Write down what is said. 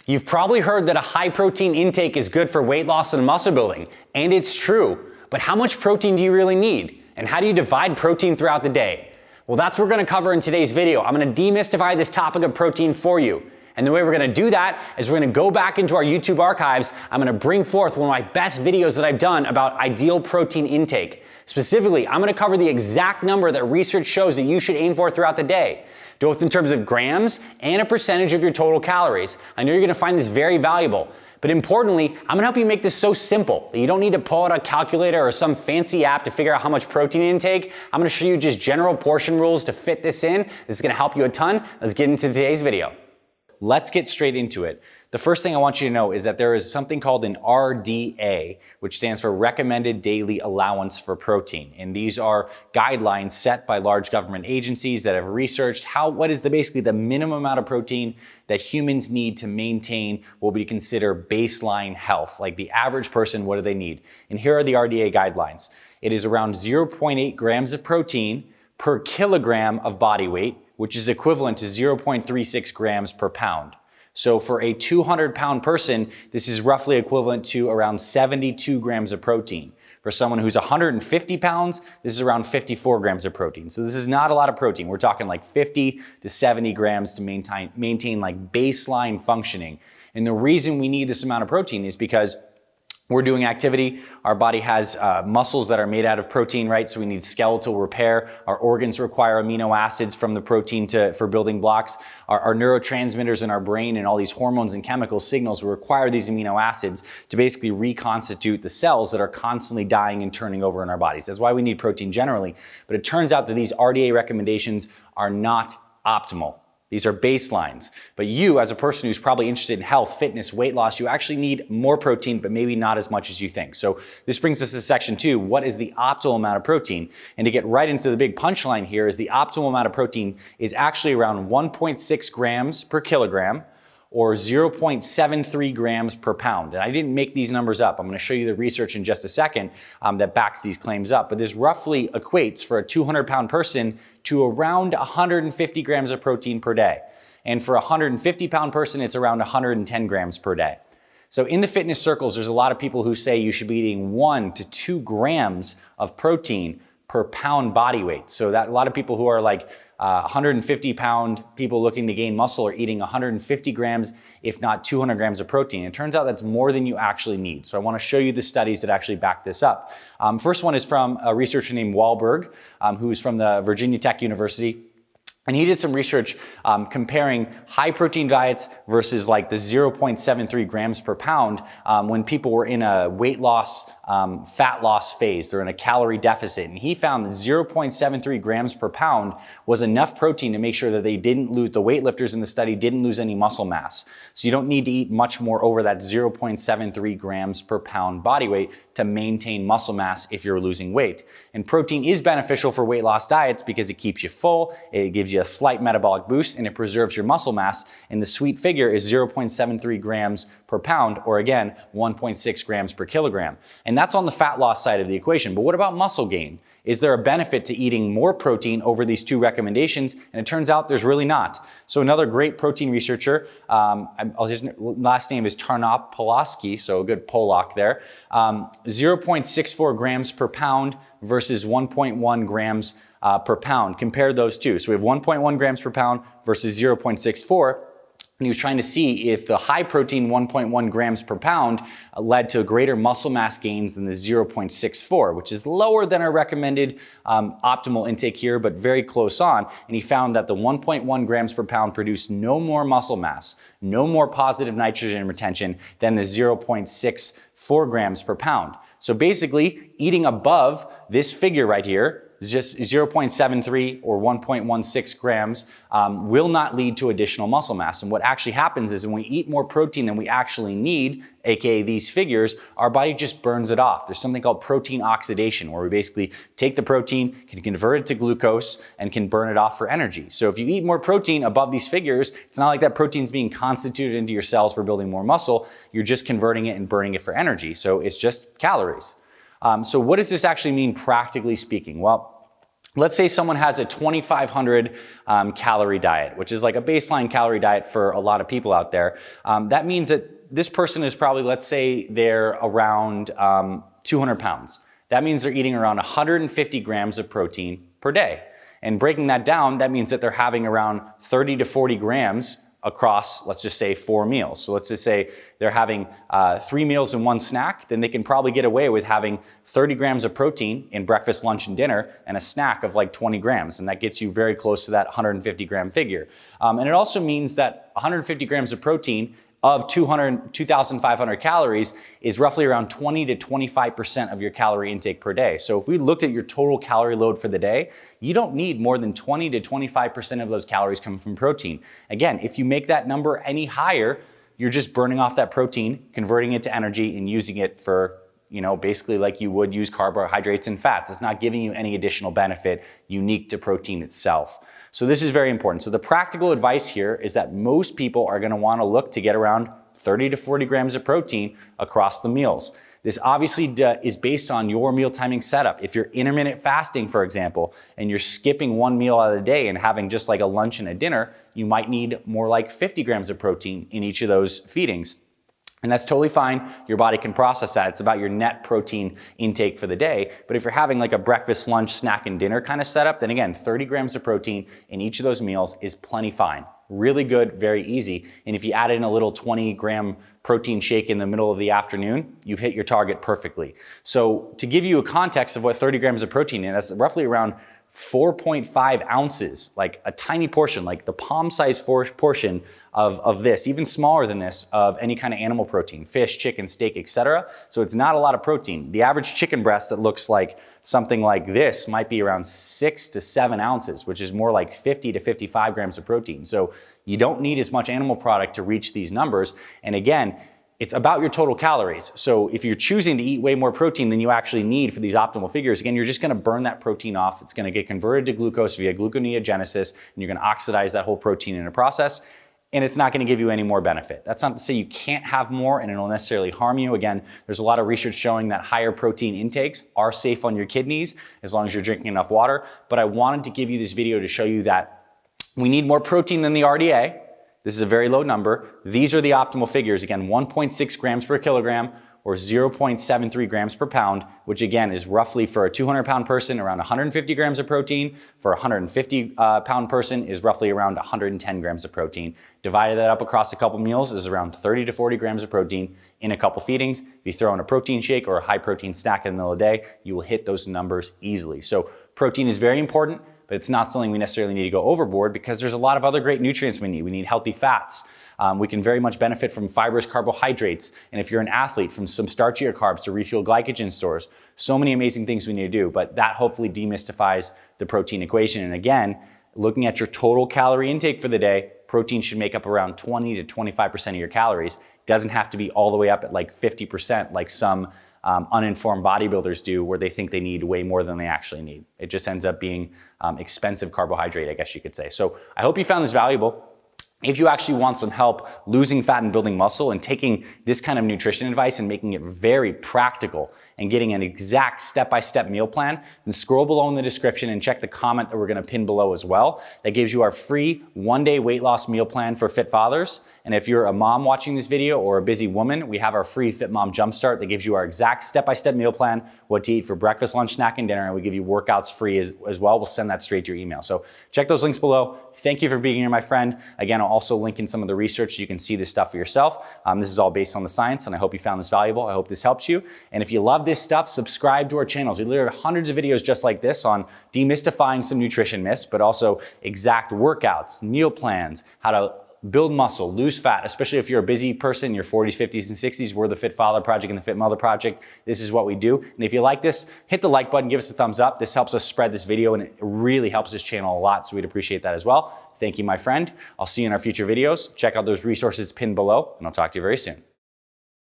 You've probably heard that a high protein intake is good for weight loss and muscle building, and it's true. But how much protein do you really need? And how do you divide protein throughout the day? Well, that's what we're gonna cover in today's video. I'm gonna demystify this topic of protein for you. And the way we're gonna do that is we're gonna go back into our YouTube archives. I'm gonna bring forth one of my best videos that I've done about ideal protein intake. Specifically, I'm gonna cover the exact number that research shows that you should aim for throughout the day, both in terms of grams and a percentage of your total calories. I know you're gonna find this very valuable, but importantly, I'm gonna help you make this so simple that you don't need to pull out a calculator or some fancy app to figure out how much protein intake. I'm gonna show you just general portion rules to fit this in. This is gonna help you a ton. Let's get into today's video. Let's get straight into it. The first thing I want you to know is that there is something called an RDA, which stands for Recommended Daily Allowance for Protein. And these are guidelines set by large government agencies that have researched what is basically the minimum amount of protein that humans need to maintain what we consider baseline health. Like the average person, what do they need? And here are the RDA guidelines. It is around 0.8 grams of protein per kilogram of body weight, which is equivalent to 0.36 grams per pound. So for a 200-pound person, this is roughly equivalent to around 72 grams of protein. For someone who's 150 pounds, this is around 54 grams of protein. So this is not a lot of protein. We're talking like 50 to 70 grams to maintain like baseline functioning. And the reason we need this amount of protein is because we're doing activity. Our body has muscles that are made out of protein, right? So we need skeletal repair. Our organs require amino acids from the protein for building blocks. Our neurotransmitters in our brain and all these hormones and chemical signals require these amino acids to basically reconstitute the cells that are constantly dying and turning over in our bodies. That's why we need protein generally. But it turns out that these RDA recommendations are not optimal. These are baselines. But you, as a person who's probably interested in health, fitness, weight loss, you actually need more protein, but maybe not as much as you think. So this brings us to section 2. What is the optimal amount of protein? And to get right into the big punchline here is the optimal amount of protein is actually around 1.6 grams per kilogram or 0.73 grams per pound. And I didn't make these numbers up. I'm gonna show you the research in just a second that backs these claims up. But this roughly equates for a 200-pound person to around 150 grams of protein per day. And for a 150-pound person, it's around 110 grams per day. So in the fitness circles, there's a lot of people who say you should be eating 1 to 2 grams of protein per pound body weight. So that a lot of people who are like 150-pound people looking to gain muscle are eating 150 grams, if not 200 grams of protein. It turns out that's more than you actually need. So I want to show you the studies that actually back this up. First one is from a researcher named Wahlberg, who's from the Virginia Tech University. And he did some research comparing high protein diets versus like the 0.73 grams per pound when people were in a weight loss, fat loss phase. They're in a calorie deficit. And he found that 0.73 grams per pound was enough protein to make sure that they didn't lose, the weightlifters in the study didn't lose any muscle mass. So you don't need to eat much more over that 0.73 grams per pound body weight to maintain muscle mass if you're losing weight. And protein is beneficial for weight loss diets because it keeps you full, it gives you a slight metabolic boost, and it preserves your muscle mass. And the sweet figure is 0.73 grams per pound, or again, 1.6 grams per kilogram. And that's on the fat loss side of the equation. But what about muscle gain? Is there a benefit to eating more protein over these two recommendations? And it turns out there's really not. So another great protein researcher, his last name is Tarnopolsky, so a good Polak there, 0.64 grams per pound versus 1.1 grams per pound. Compare those two. So we have 1.1 grams per pound versus 0.64. And he was trying to see if the high protein 1.1 grams per pound led to greater muscle mass gains than the 0.64, which is lower than our recommended optimal intake here, but very close on. And he found that the 1.1 grams per pound produced no more muscle mass, no more positive nitrogen retention than the 0.64 grams per pound. So basically, eating above this figure right here, just 0.73 or 1.16 grams will not lead to additional muscle mass. And what actually happens is when we eat more protein than we actually need, aka these figures, our body just burns it off. There's something called protein oxidation, where we basically take the protein, can convert it to glucose, and can burn it off for energy. So if you eat more protein above these figures, it's not like that protein's being constituted into your cells for building more muscle. You're just converting it and burning it for energy. So it's just calories. So what does this actually mean practically speaking? Well, let's say someone has a 2,500 calorie diet, which is like a baseline calorie diet for a lot of people out there. That means that this person is probably, let's say they're around 200 pounds. That means they're eating around 150 grams of protein per day. And breaking that down, that means that they're having around 30 to 40 grams across, let's just say 4 meals. So let's just say they're having 3 meals and 1 snack, then they can probably get away with having 30 grams of protein in breakfast, lunch, and dinner, and a snack of like 20 grams. And that gets you very close to that 150 gram figure. And it also means that 150 grams of protein of 2,500 calories is roughly around 20 to 25% of your calorie intake per day. So if we looked at your total calorie load for the day, you don't need more than 20 to 25% of those calories coming from protein. Again, if you make that number any higher, you're just burning off that protein, converting it to energy, and using it for, basically like you would use carbohydrates and fats. It's not giving you any additional benefit unique to protein itself. So this is very important. So the practical advice here is that most people are gonna wanna look to get around 30 to 40 grams of protein across the meals. This obviously is based on your meal timing setup. If you're intermittent fasting, for example, and you're skipping 1 meal out of the day and having just like a lunch and a dinner, you might need more like 50 grams of protein in each of those feedings. And that's totally fine. Your body can process that. It's about your net protein intake for the day. But if you're having like a breakfast, lunch, snack, and dinner kind of setup, then again, 30 grams of protein in each of those meals is plenty fine. Really good, very easy. And if you add in a little 20-gram protein shake in the middle of the afternoon, you've hit your target perfectly. So to give you a context of what 30 grams of protein is, that's roughly around 4.5 ounces, like a tiny portion, like the palm-sized portion of this, even smaller than this, of any kind of animal protein, fish, chicken, steak, etc. So it's not a lot of protein. The average chicken breast that looks like something like this might be around 6 to 7 ounces, which is more like 50 to 55 grams of protein. So you don't need as much animal product to reach these numbers. And again, it's about your total calories. So if you're choosing to eat way more protein than you actually need for these optimal figures, again, you're just gonna burn that protein off. It's gonna get converted to glucose via gluconeogenesis, and you're gonna oxidize that whole protein in a process, and it's not gonna give you any more benefit. That's not to say you can't have more and it'll necessarily harm you. Again, there's a lot of research showing that higher protein intakes are safe on your kidneys as long as you're drinking enough water. But I wanted to give you this video to show you that we need more protein than the RDA. This is a very low number. These are the optimal figures. Again, 1.6 grams per kilogram or 0.73 grams per pound, which again is roughly for a 200-pound person around 150 grams of protein. For a 150-pound person is roughly around 110 grams of protein. Divided that up across a couple meals is around 30 to 40 grams of protein in a couple feedings. If you throw in a protein shake or a high-protein snack in the middle of the day, you will hit those numbers easily. So protein is very important, but it's not something we necessarily need to go overboard because there's a lot of other great nutrients we need. We need healthy fats. We can very much benefit from fibrous carbohydrates. And if you're an athlete, from some starchier carbs to refuel glycogen stores. So many amazing things we need to do, but that hopefully demystifies the protein equation. And again, looking at your total calorie intake for the day, protein should make up around 20 to 25% of your calories. It doesn't have to be all the way up at like 50% like some uninformed bodybuilders do, where they think they need way more than they actually need. It just ends up being expensive carbohydrate, I guess you could say. So I hope you found this valuable. If you actually want some help losing fat and building muscle and taking this kind of nutrition advice and making it very practical and getting an exact step-by-step meal plan, then scroll below in the description and check the comment that we're gonna pin below as well. That gives you our free one-day weight loss meal plan for fit fathers. And if you're a mom watching this video or a busy woman, we have our free Fit Mom Jumpstart that gives you our exact step-by-step meal plan, what to eat for breakfast, lunch, snack, and dinner, and we give you workouts free as well. We'll send that straight to your email. So check those links below. Thank you for being here, my friend. Again, I'll also link in some of the research so you can see this stuff for yourself. This is all based on the science, and I hope you found this valuable. I hope this helps you. And if you love this stuff, subscribe to our channels. We literally have hundreds of videos just like this on demystifying some nutrition myths, but also exact workouts, meal plans, how to build muscle, lose fat, especially if you're a busy person, your 40s, 50s, and 60s. We're the Fit Father Project and the Fit Mother Project. This is what we do. And if you like this, hit the like button, give us a thumbs up. This helps us spread this video, and it really helps this channel a lot, so we'd appreciate that as well. Thank you, my friend. I'll see you in our future videos. Check out those resources pinned below, and I'll talk to you very soon.